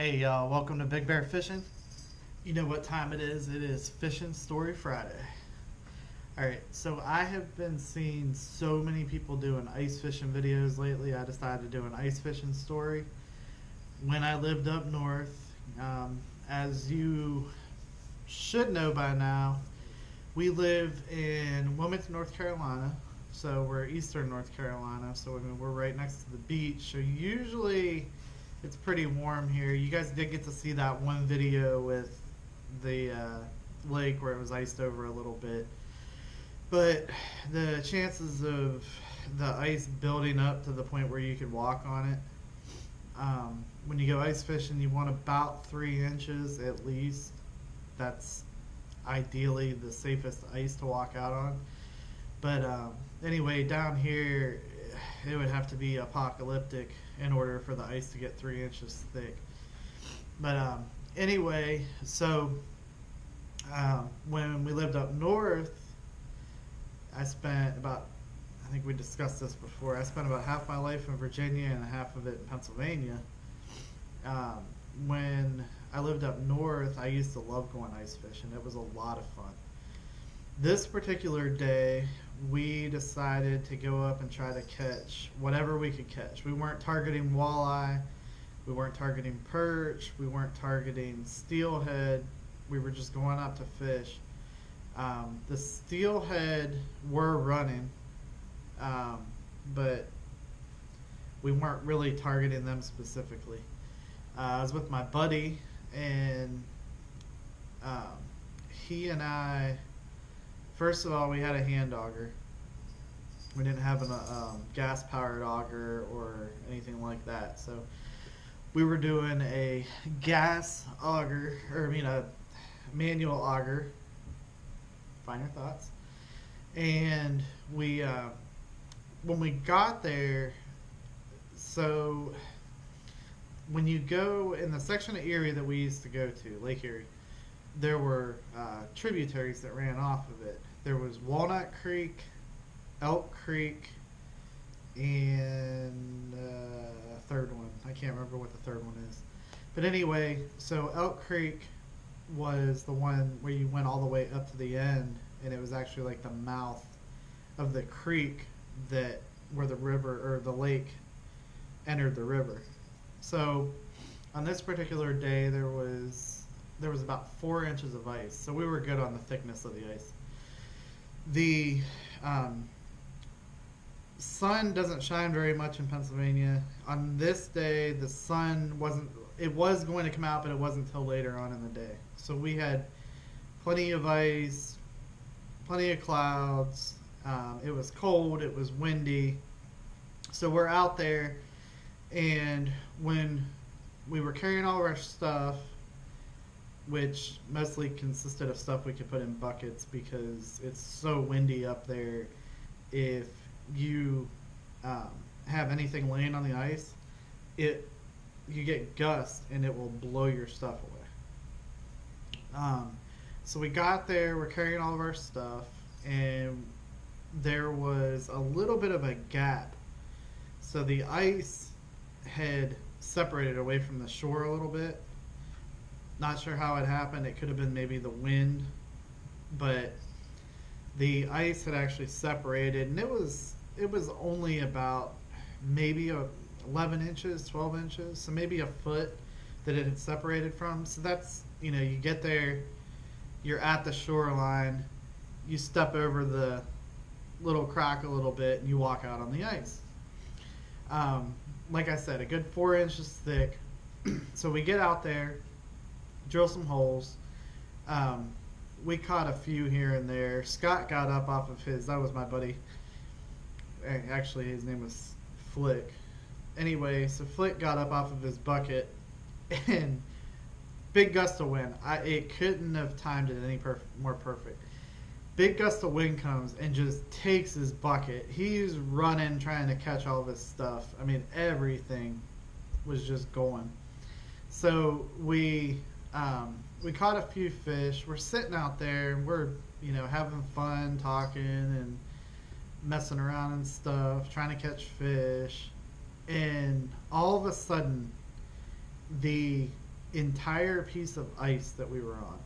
Hey y'all, welcome to Big Bear Fishing. You know what time it is? It is Fishing Story Friday. Alright, so I have been seeing so many people doing ice fishing videos lately. I decided to do an ice fishing story. When I lived up north, as you should know by now, we live in Wilmington, North Carolina. So we're eastern North Carolina, so I mean, we're right next to the beach. So usually it's pretty warm here. You guys did get to see that one video with the lake where it was iced over a little bit. But the chances of the ice building up to the point where you could walk on it, when you go ice fishing, you want about 3 inches at least. That's ideally the safest ice to walk out on. But anyway, down here, it would have to be apocalyptic in order for the ice to get 3 inches thick. But anyway, so when we lived up north, I spent about, I think we discussed this before, I spent about half my life in Virginia and half of it in Pennsylvania. When I lived up north, I used to love going ice fishing. It was a lot of fun. This particular day, we decided to go up and try to catch whatever we could catch. We weren't targeting walleye, we weren't targeting perch, we weren't targeting steelhead. We were just going up to fish. The steelhead were running, but we weren't really targeting them specifically. I was with my buddy, and he and I, first of all, we had a hand auger. We didn't have a gas-powered auger or anything like that. So we were doing a gas auger, or I mean a manual auger. Finer thoughts. And we, when we got there, so when you go in the section of Erie that we used to go to, Lake Erie, there were tributaries that ran off of it. There was Walnut Creek, Elk Creek, and a third one. I can't remember what the third one is. But anyway, so Elk Creek was the one where you went all the way up to the end, and it was actually like the mouth of the creek that where the river or the lake entered the river. So on this particular day, there was about 4 inches of ice, so we were good on the thickness of the ice. The sun doesn't shine very much in Pennsylvania. On this day, the sun wasn't, it was going to come out, but it wasn't until later on in the day. So we had plenty of ice, plenty of clouds. It was cold, it was windy. So we're out there, and when we were carrying all of our stuff, which mostly consisted of stuff we could put in buckets because it's so windy up there. If you have anything laying on the ice, you get gusts and it will blow your stuff away. So we got there, we're carrying all of our stuff, and there was a little bit of a gap. So the ice had separated away from the shore a little bit. Not sure how it happened. It could have been maybe the wind, but the ice had actually separated, and it was only about maybe 11 inches, 12 inches, so maybe a foot that it had separated from. So that's, you get there, you're at the shoreline, you step over the little crack a little bit, and you walk out on the ice. Like I said, a good 4 inches thick. So we get out there, drill some holes. We caught a few here and there. Scott got up off of his, that was my buddy. Actually, his name was Flick. Anyway, so Flick got up off of his bucket, and big gust of wind. It couldn't have timed it any more perfect. Big gust of wind comes and just takes his bucket. He's running, trying to catch all of his stuff. I mean, everything was just going. So we caught a few fish. We're sitting out there, and we're having fun talking and messing around and stuff, trying to catch fish. And all of a sudden, the entire piece of ice that we were on.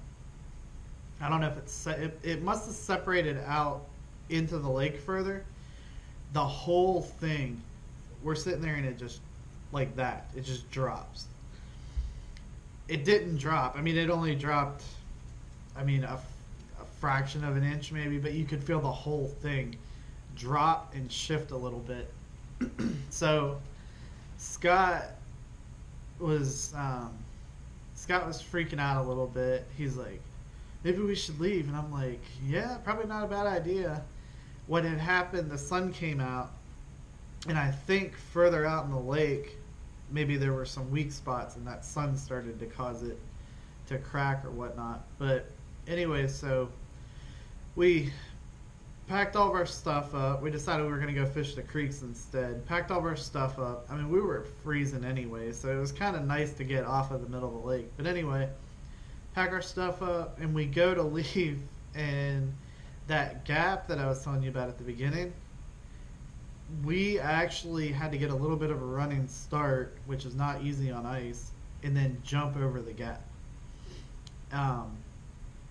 I don't know if it must have separated out into the lake further. The whole thing, we're sitting there and it just like that. It just drops. It didn't drop. I mean, it only dropped. I mean, a fraction of an inch maybe, but you could feel the whole thing drop and shift a little bit. So Scott was Scott was freaking out a little bit. He's like, maybe we should leave, and I'm like, yeah, probably not a bad idea. What had happened, the sun came out, and I think further out in the lake, maybe there were some weak spots, and that sun started to cause it to crack or whatnot. But anyway, so we packed all of our stuff up. We decided we were going to go fish the creeks instead. Packed all of our stuff up. I mean, we were freezing anyway, so it was kind of nice to get off of the middle of the lake. But anyway, pack our stuff up, and we go to leave, and that gap that I was telling you about at the beginning, we actually had to get a little bit of a running start, which is not easy on ice, and then jump over the gap.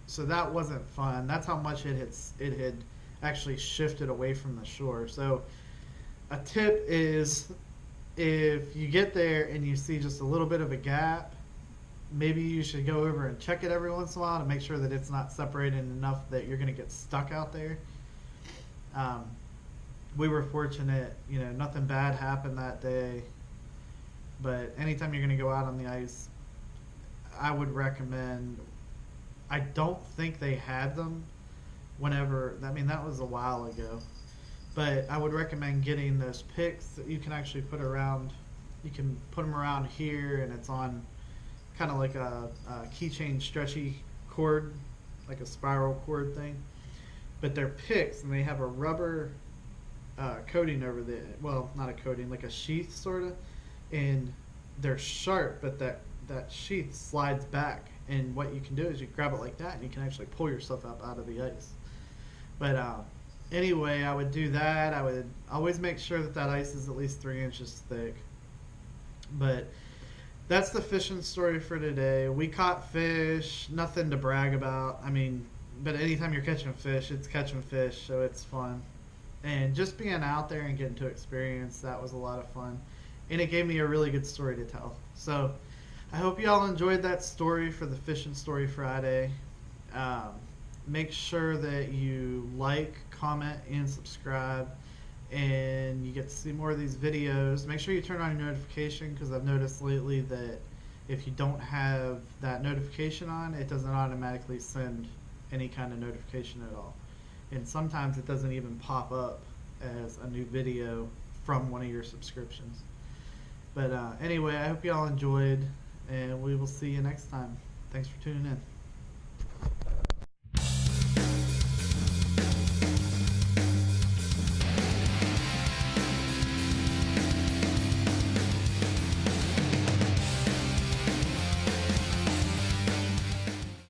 So that wasn't fun. That's how much it had actually shifted away from the shore. So a tip is, if you get there and you see just a little bit of a gap, maybe you should go over and check it every once in a while to make sure that it's not separated enough that you're going to get stuck out there. We were fortunate, nothing bad happened that day. But anytime you're going to go out on the ice, I would recommend. I don't think they had them whenever. I mean, that was a while ago. But I would recommend getting those picks that you can actually put around. You can put them around here, and it's on kind of like a keychain stretchy cord, like a spiral cord thing. But they're picks, and they have a rubber coating over the, well, not a coating, like a sheath sort of, and they're sharp, but that sheath slides back, and what you can do is you grab it like that, and you can actually pull yourself up out of the ice. But anyway, I would do that. I would always make sure that ice is at least 3 inches thick. But that's the fishing story for today. We caught fish, nothing to brag about. I mean, but anytime you're catching fish, it's catching fish, so it's fun. And just being out there and getting to experience, that was a lot of fun. And it gave me a really good story to tell. So I hope you all enjoyed that story for the Fishing Story Friday. Make sure that you like, comment, and subscribe. And you get to see more of these videos. Make sure you turn on your notification, because I've noticed lately that if you don't have that notification on, it doesn't automatically send any kind of notification at all. And sometimes it doesn't even pop up as a new video from one of your subscriptions. But anyway, I hope you all enjoyed, and we will see you next time. Thanks for tuning in.